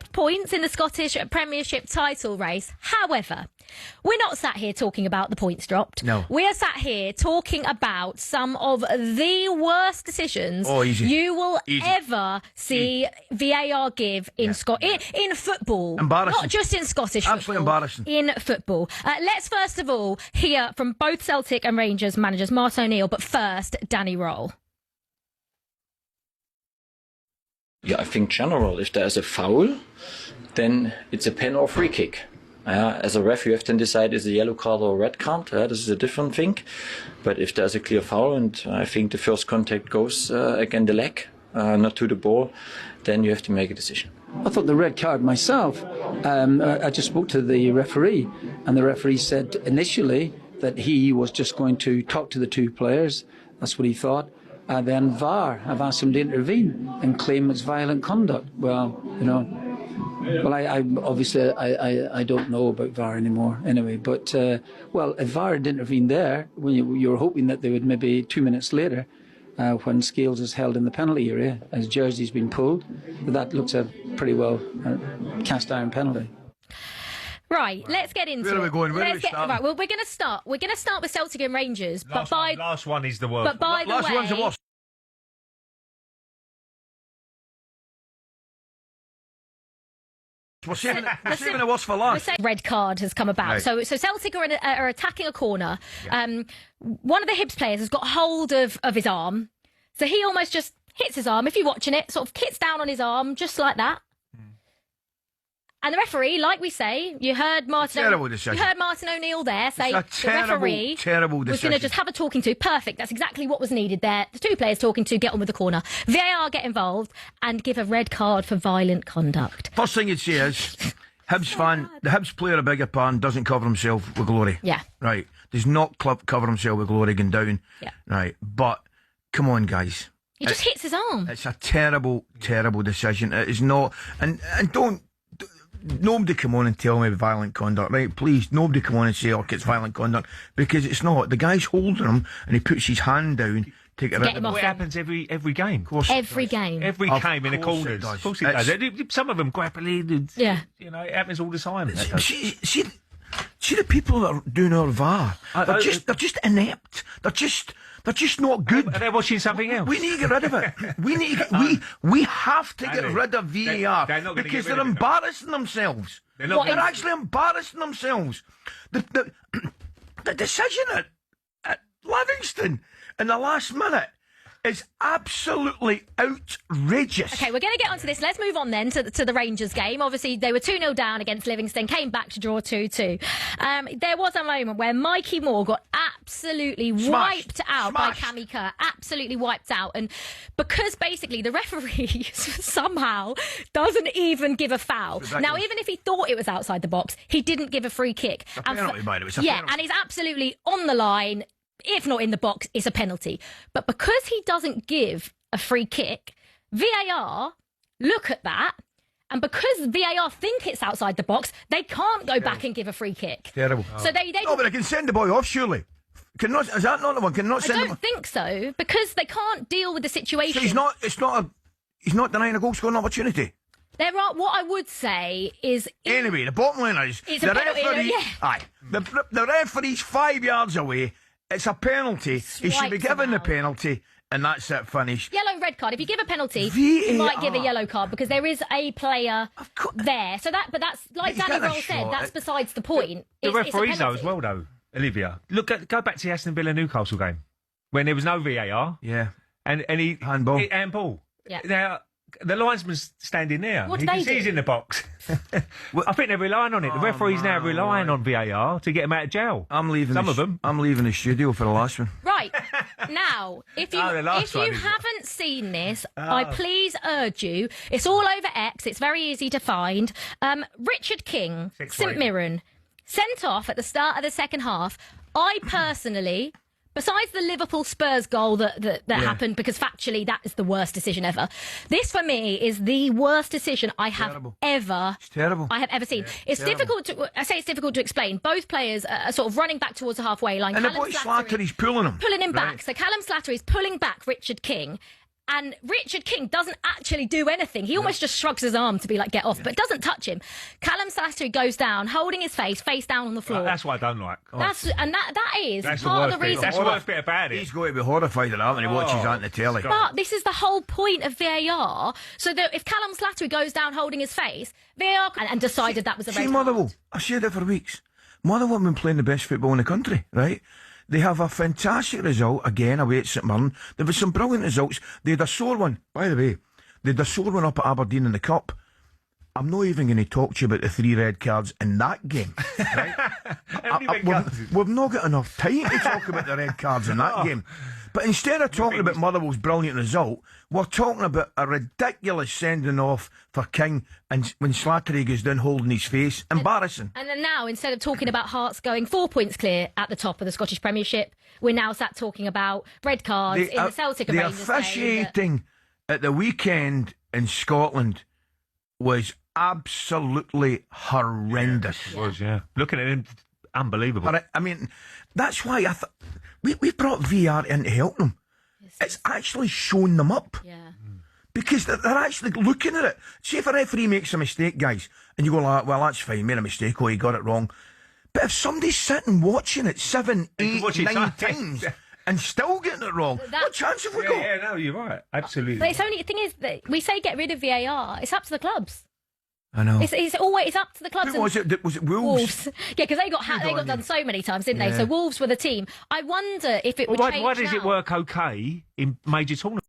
dropped points in the Scottish Premiership title race. However, we're not sat here talking about the points dropped. No. We are sat here talking about some of the worst decisions you will ever see VAR give in in football. Embarrassing. Not just in Scottish football. Absolutely embarrassing. In football. Let's first of all hear from both Celtic and Rangers managers, Martin O'Neill, but first, Danny Roll. Yeah, I think general, if there is a foul, then it's a pen or free kick. As a ref, you have to decide is a yellow card or a red card. This is a different thing. But if there's a clear foul, and I think the first contact goes against the leg, not to the ball, then you have to make a decision. I thought the red card myself. I just spoke to the referee, and the referee said initially that he was just going to talk to the two players. That's what he thought. And then VAR have asked him to intervene and claim it's violent conduct. Well, you know, I obviously don't know about VAR anymore anyway. But well, if VAR had intervened there, when you were hoping that they would maybe 2 minutes later, when Scales is held in the penalty area as jersey's been pulled, that looks a pretty well cast iron penalty. Right, let's get into it. Where are we going? Where are we starting? Right, well, we're going to start. We're going to start with Celtic and Rangers. Last one is the worst. But by the Last way, one's the worst. We're saving the worst for last. Red card has come about. Right. So Celtic are attacking a corner. Yeah. One of the Hibs players has got hold of his arm. So he almost just hits his arm. If you're watching it, sort of hits down on his arm, just like that. And the referee, like we say, you heard Martin O'Neill there say the referee was going to just have a talking to. Perfect. That's exactly what was needed there. The two players talking to, get on with the corner. VAR get involved and give a red card for violent conduct. First thing you'd say is, Hibs fan, the Hibs player, a bigger pan, doesn't cover himself with glory. Yeah. Right. Does not cover himself with glory going down. Yeah. Right. But, come on, guys. He just hits his arm. It's a terrible, terrible decision. It is not, and don't. Nobody come on and tell me violent conduct, right? Please, nobody come on and say, oh, it's violent conduct, because it's not. The guy's holding him and he puts his hand down to get rid of him. It happens every game. Of course every game. Every game in the corners. Of course it does. Some of them grappling. Yeah. You know, it happens all the time. See the people that are doing our VAR. They're just inept. They're just not good. They're watching something else. We need to get rid of it. We have to get rid of VAR because they're embarrassing themselves. They're actually embarrassing themselves. The decision at Livingston in the last minute is absolutely outrageous. OK, we're going to get onto this. Let's move on then to the Rangers game. Obviously, they were 2-0 down against Livingston, came back to draw 2-2. There was a moment where Mikey Moore got absolutely wiped out by Cammy Kerr. Absolutely wiped out. And because basically the referee somehow doesn't even give a foul. Now, even if he thought it was outside the box, he didn't give a free kick. It's a penalty, by the way. And he's absolutely on the line. If not in the box, it's a penalty. But because he doesn't give a free kick, VAR look at that, and because VAR think it's outside the box, they can't go back and give a free kick. Terrible. So they no, but they can send the boy off, surely. Is that not the one? I don't think so, because they can't deal with the situation. So he's not denying a goal scoring opportunity. What I would say is... Anyway, the bottom line is... It's a penalty, the referee's 5 yards away. It's a penalty. He should be given the penalty, and that's it, finished. Yellow and red card. If you give a penalty, you might give a yellow card because there is a player there. So that's like Danny Roll said. That's besides the point. The referees though as well, though, Olivia. Go back to the Aston Villa Newcastle game when there was no VAR. Yeah, and he handball. Yeah. Now the linesman's standing there. What do they do? He's in the box. I think they're relying on it. The referee's now relying on VAR to get him out of jail. I'm leaving the studio for the last one. Right. Now, if you haven't seen this, I please urge you. It's all over X. It's very easy to find. Richard King, St Mirren, sent off at the start of the second half. I personally... Besides the Liverpool Spurs goal that happened, because factually that is the worst decision ever. This for me is the worst decision I have ever seen. Yeah, it's difficult to explain. Both players are sort of running back towards the halfway line. And the boy Slattery's pulling him. Pulling him back. So Callum Slattery is pulling back Richard King. And Richard King doesn't actually do anything. He almost just shrugs his arm to be like, get off, but doesn't touch him. Callum Slattery goes down, holding his face down on the floor. That's what I don't like. That is That's part of the reason. That's the worst bit about it. He's going to be horrified at that when he watches that on the telly. But this is the whole point of VAR. So that if Callum Slattery goes down holding his face, VAR and decided that was a red card. Motherwell, I've said it for weeks. Motherwell have been playing the best football in the country, right? They have a fantastic result, again, away at St Mirren. There were some brilliant results. They had a sore one, by the way. They had a sore one up at Aberdeen in the Cup. I'm not even going to talk to you about the 3 red cards in that game. Right? We've not got enough time to talk about the red cards in that game. But instead of talking about Motherwell's brilliant result, we're talking about a ridiculous sending off for King and when Slattery goes down holding his face. Embarrassing. And then now, instead of talking about Hearts going 4 points clear at the top of the Scottish Premiership, we're now sat talking about red cards in the Celtic and Rangers game. The officiating at the weekend in Scotland was absolutely horrendous. It was, yeah. Looking at him, unbelievable. I mean, that's why I thought we brought VR in to help them. It's actually shown them up. Yeah. Because they're actually looking at it. See if a referee makes a mistake, guys, and you go like, well, that's fine, made a mistake, or he got it wrong. But if somebody's sitting watching it 7, 8, 9 times and still getting it wrong, what chance have we got? Yeah, no, you're right. Absolutely. But the thing is that we say get rid of VAR. It's up to the clubs. I know. It's always up to the clubs. Who was it? Was it Wolves? Yeah, because they got done so many times, didn't they? So Wolves were the team. I wonder if it would change Why does it work okay in major tournaments?